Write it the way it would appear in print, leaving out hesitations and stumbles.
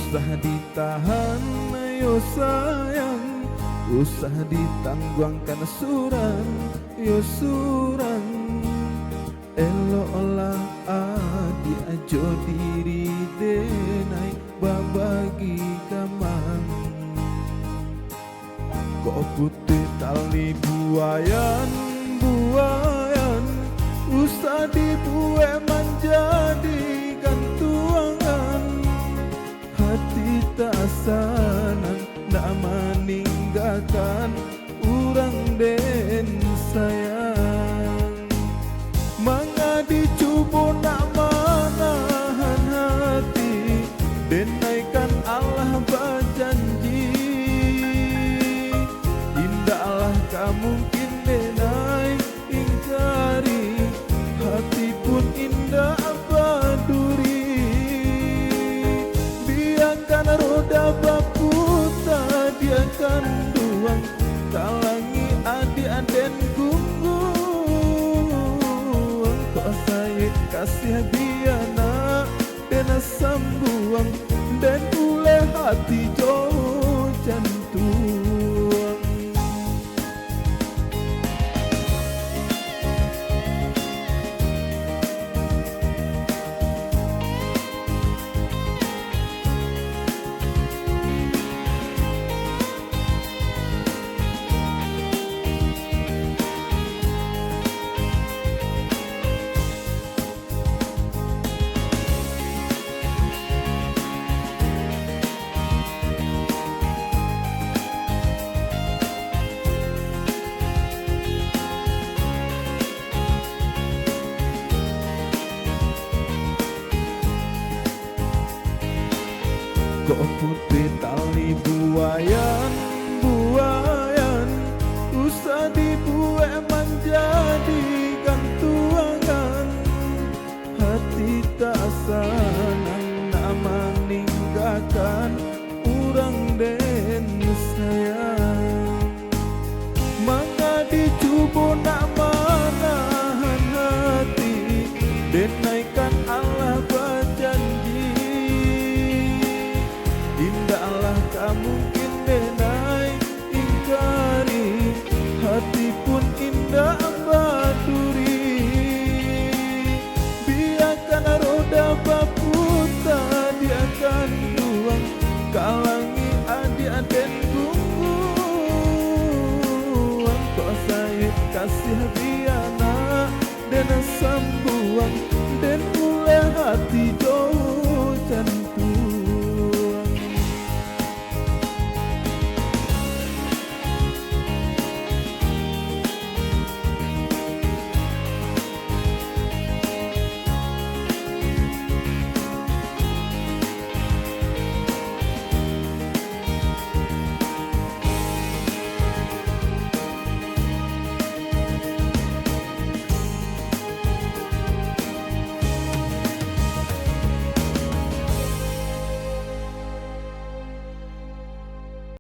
Usah ditahan yo sayang, usah ditangguangkan suran yo suran. Elo olah adi ajo diri denai babagi kamang. Kok putih tali buayan buayan, usah dibuai menjadikan tuangan. Hati tak sanan nak meninggalkan urang den sayang. Manga dicubo nak menahan hati, denaikan Allah berjanji. Indahlah kamu mungkin denai ingkari, hati pun indah berduri. Biarkan roda berputar, dia akan duang, talangi adik-aden gunggung. Kok saya kasih biana dan sambuang, dan ule hati jauh jantung. Kok putih tali buayan buayan, usah dibuai menjadikan tuangan. Hati tak sanang nak meninggalkan urang den sayang. Manga dicubo nak menahan hati, denaikan Allah berjanji. Indahlah kamu mungkin denai ingkari, hati pun indah berduri. Biarkan roda berputar, dia akan duang, kalangi adik-aden gunggung. Kok saya kasih biana dan sambuang, dan mulai hati